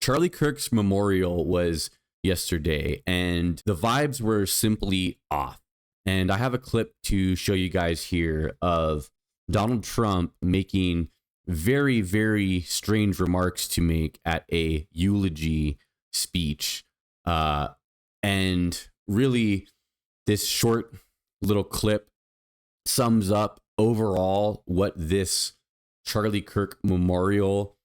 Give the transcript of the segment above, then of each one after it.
Charlie Kirk's memorial was yesterday, and the vibes were simply off. And I have a clip to show you guys here of Donald Trump making very, very strange remarks to make at a eulogy speech. And really, this short little clip sums up overall what this Charlie Kirk memorial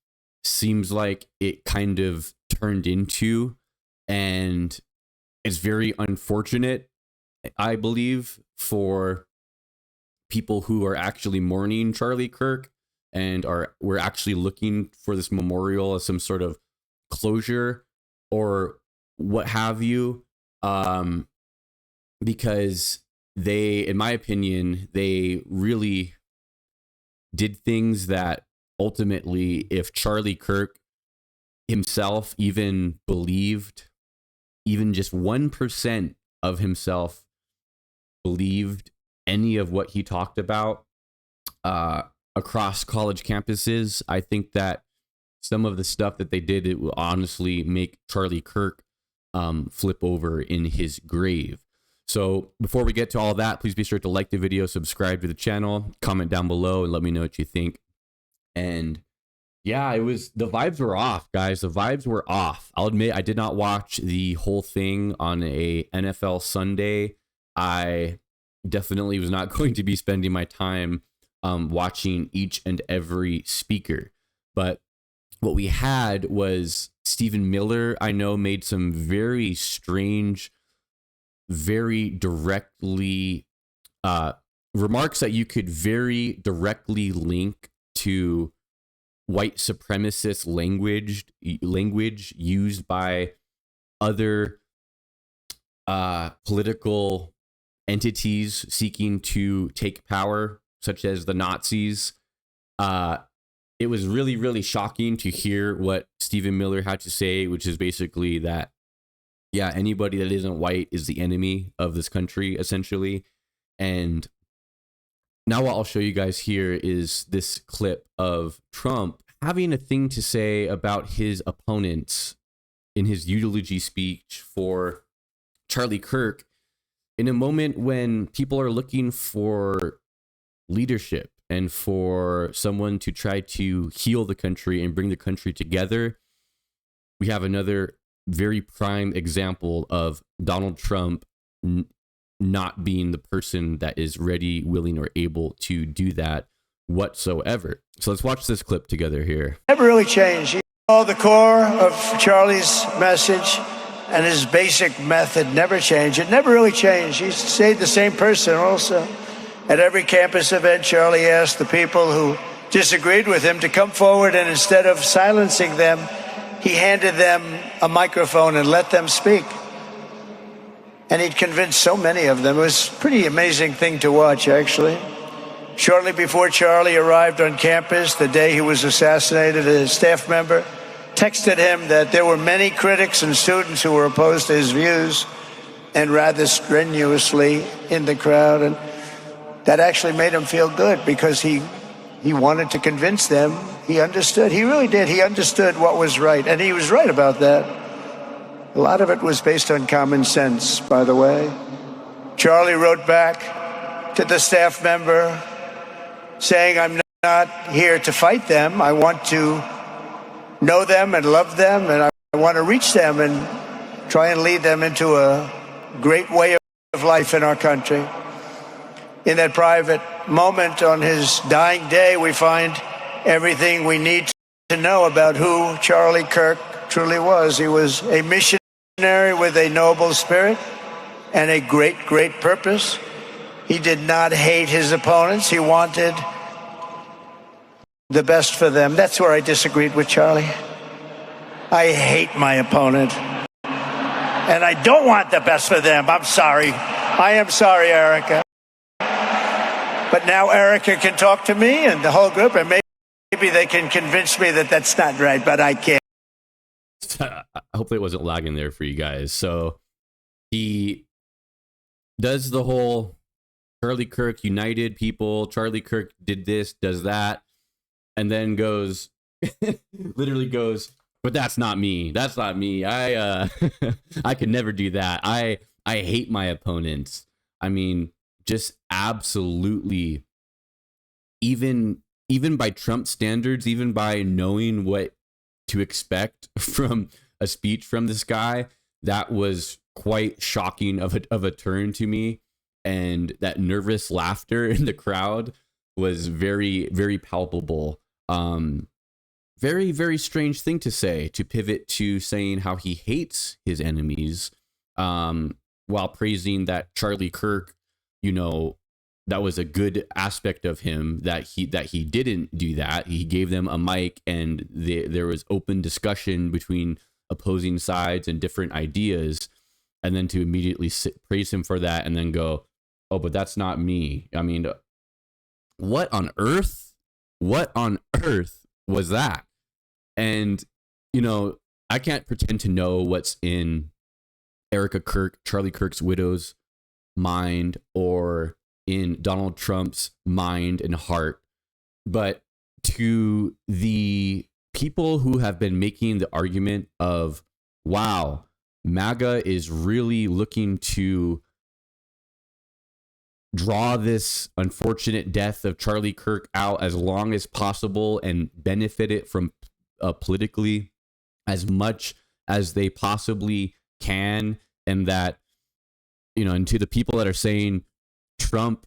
seems like it kind of turned into. And it's very unfortunate, I believe, for people who are actually mourning Charlie Kirk and we're actually looking for this memorial as some sort of closure or what have you. Because they, in my opinion, they really did things that ultimately, if Charlie Kirk himself even believed, even just 1% of himself believed any of what he talked about across college campuses, I think that some of the stuff that they did, it will honestly make Charlie Kirk flip over in his grave. So before we get to all that, please be sure to like the video, subscribe to the channel, comment down below, and let me know what you think. And yeah, the vibes were off, guys. The vibes were off. I'll admit I did not watch the whole thing on a NFL Sunday. I definitely was not going to be spending my time watching each and every speaker. But what we had was Stephen Miller, I know, made some very strange, very directly remarks that you could very directly link to white supremacist language used by other political entities seeking to take power, such as the Nazis. It was really, really shocking to hear what Stephen Miller had to say, which is basically that, yeah, anybody that isn't white is the enemy of this country, essentially. And now what I'll show you guys here is this clip of Trump having a thing to say about his opponents in his eulogy speech for Charlie Kirk in a moment when people are looking for leadership and for someone to try to heal the country and bring the country together. We have another very prime example of Donald Trump not being the person that is ready, willing, or able to do that whatsoever. So let's watch this clip together here. Never really changed. The core of Charlie's message and his basic method never changed. It never really changed. He stayed the same person also. At every campus event, Charlie asked the people who disagreed with him to come forward, and instead of silencing them, he handed them a microphone and let them speak. And he'd convinced so many of them. It was a pretty amazing thing to watch, actually. Shortly before Charlie arrived on campus, the day he was assassinated, a staff member texted him that there were many critics and students who were opposed to his views, and rather strenuously in the crowd. And that actually made him feel good, because he wanted to convince them. He understood. He really did. He understood what was right, and he was right about that. A lot of it was based on common sense, by the way. Charlie wrote back to the staff member saying, "I'm not here to fight them. I want to know them and love them, and I want to reach them and try and lead them into a great way of life in our country." In that private moment on his dying day, we find everything we need to know about who Charlie Kirk truly was. He was a missionary with a noble spirit and a great, great purpose. He did not hate his opponents. He wanted the best for them. That's where I disagreed with Charlie. I hate my opponent, and I don't want the best for them. I'm sorry. I am sorry, Erica. But now Erica can talk to me and the whole group, and maybe they can convince me that that's not right, but I can't. Hopefully it wasn't lagging there for you guys. So he does the whole Charlie Kirk united people. Charlie Kirk did this, does that, and then goes, literally goes, But that's not me. That's not me. I could never do that. I hate my opponents. I mean, just absolutely, even even by Trump standards, even by knowing what to expect from a speech from this guy, that was quite shocking of a turn to me. And that nervous laughter in the crowd was very, very palpable. Very, very strange thing to say, to pivot to saying how he hates his enemies, while praising that Charlie Kirk, you know, that was a good aspect of him, that he didn't do that. He gave them a mic, and there was open discussion between opposing sides and different ideas, and then to immediately praise him for that and then go, oh, but that's not me. I mean, what on earth? What on earth was that? And, you know, I can't pretend to know what's in Erica Kirk, Charlie Kirk's widow's mind, or in Donald Trump's mind and heart. But to the people who have been making the argument of, wow, MAGA is really looking to draw this unfortunate death of Charlie Kirk out as long as possible and benefit it from politically as much as they possibly can, and that, you know, and to the people that are saying Trump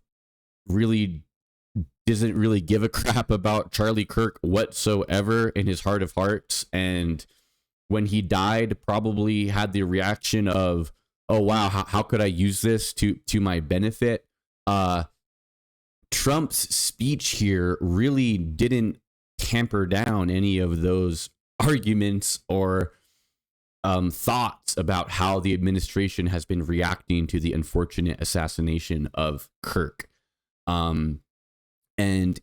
really doesn't really give a crap about Charlie Kirk whatsoever in his heart of hearts, and when he died probably had the reaction of, oh wow, how could I use this to my benefit? Trump's speech here really didn't tamper down any of those arguments or thoughts about how the administration has been reacting to the unfortunate assassination of Kirk. And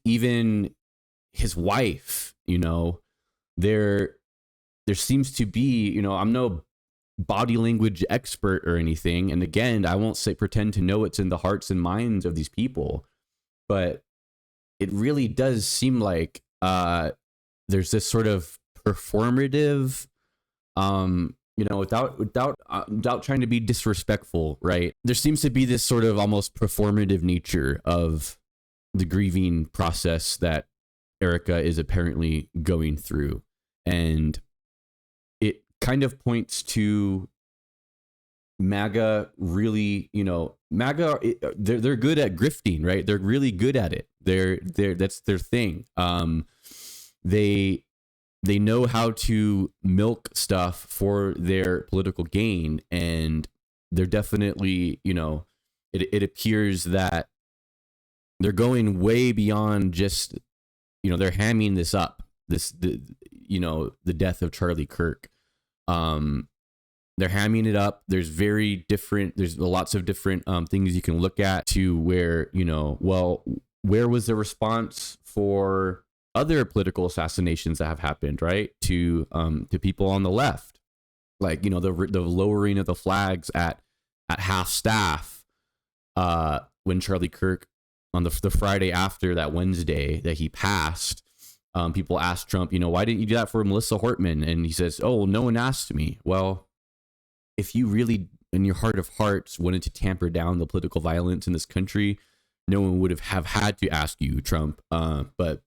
even his wife, you know, there seems to be, you know, I'm no body language expert or anything, and again, I won't pretend to know what's in the hearts and minds of these people, but it really does seem like there's this sort of performative, you know, without trying to be disrespectful, right? There seems to be this sort of almost performative nature of the grieving process that Erica is apparently going through, and it kind of points to MAGA really, you know, MAGA, they're good at grifting, right? They're really good at it. That's their thing. They know how to milk stuff for their political gain, and they're definitely, you know, it appears that they're going way beyond just, you know, they're hamming this up, you know, the death of Charlie Kirk. They're hamming it up. There's lots of different things you can look at to where, you know, well, where was the response for other political assassinations that have happened, right? To people on the left, like, you know, the lowering of the flags at half staff when Charlie Kirk, on the Friday after that Wednesday that he passed, people asked Trump, you know, why didn't you do that for Melissa Hortman? And he says, oh, well, no one asked me. Well, if you really, in your heart of hearts, wanted to tamper down the political violence in this country, no one would have had to ask you, Trump. But,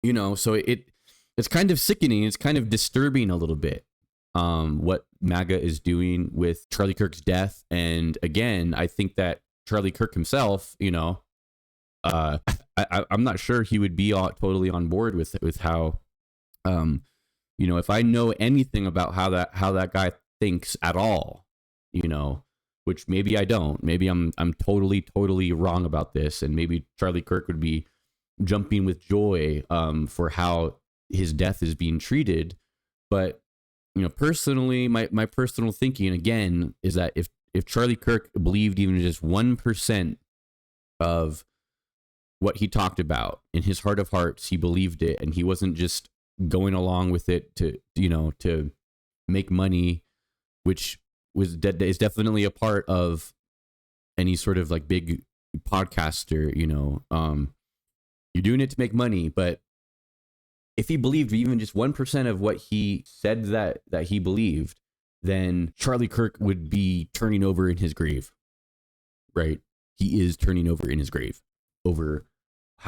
you know, so it's kind of sickening. It's kind of disturbing a little bit, what MAGA is doing with Charlie Kirk's death. And again, I think that Charlie Kirk himself, you know, I'm not sure he would be totally on board with how, you know, if I know anything about how that guy thinks at all, you know, which maybe I don't, maybe I'm totally wrong about this, and maybe Charlie Kirk would be jumping with joy for how his death is being treated. But, you know, personally, my personal thinking again is that if Charlie Kirk believed even just 1% of what he talked about in his heart of hearts, he believed it, and he wasn't just going along with it to, you know, to make money, which is definitely a part of any sort of like big podcaster, you know, you're doing it to make money, but if he believed even just 1% of what he said that he believed, then Charlie Kirk would be turning over in his grave, right? He is turning over in his grave over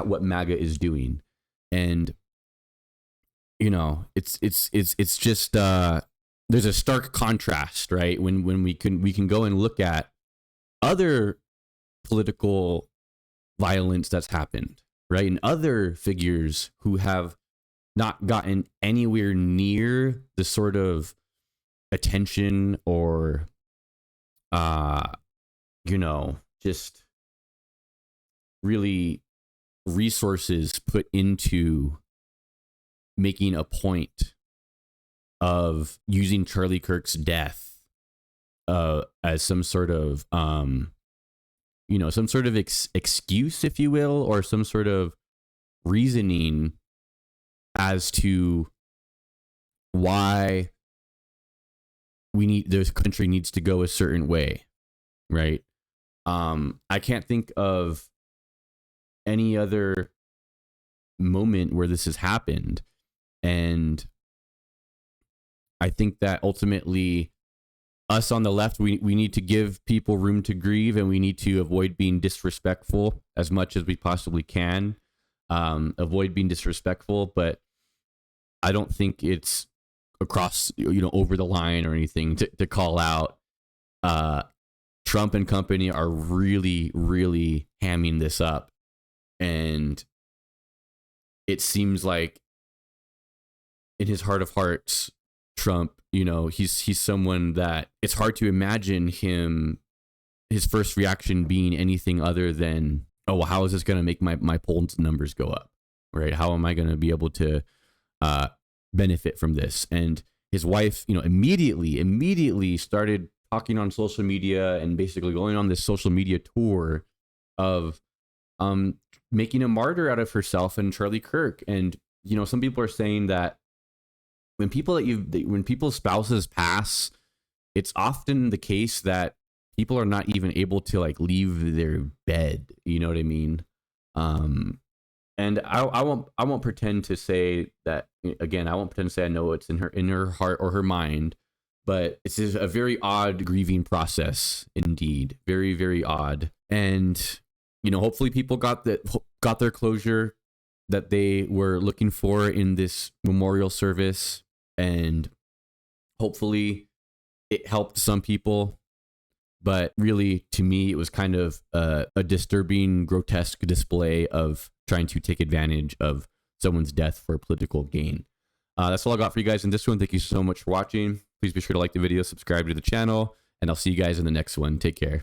what MAGA is doing. And, you know, it's just, there's a stark contrast, right? When we can go and look at other political violence that's happened, right? And other figures who have not gotten anywhere near the sort of attention or, you know, just really resources put into making a point of using Charlie Kirk's death as some sort of you know, some sort of excuse, if you will, or some sort of reasoning as to why the country needs to go a certain way, right? I can't think of any other moment where this has happened, and I think that ultimately us on the left, we need to give people room to grieve, and we need to avoid being disrespectful as much as we possibly can. Avoid being disrespectful, but I don't think it's across, you know, over the line or anything to call out. Trump and company are really, really hamming this up, and it seems like in his heart of hearts, Trump, you know, he's someone that it's hard to imagine his first reaction being anything other than, oh, well, how is this going to make my polls numbers go up, right? How am I going to be able to benefit from this? And his wife, you know, immediately started talking on social media and basically going on this social media tour of making a martyr out of herself and Charlie Kirk. And, you know, some people are saying that when people's spouses pass, it's often the case that people are not even able to like leave their bed. You know what I mean? And I won't pretend to say that again. I won't pretend to say I know what's in her heart or her mind, but it's a very odd grieving process indeed. Very, very odd. And, you know, hopefully people got their closure that they were looking for in this memorial service. And hopefully it helped some people. But really, to me, it was kind of a disturbing, grotesque display of trying to take advantage of someone's death for political gain. That's all I got for you guys in this one. Thank you so much for watching. Please be sure to like the video, subscribe to the channel, and I'll see you guys in the next one. Take care.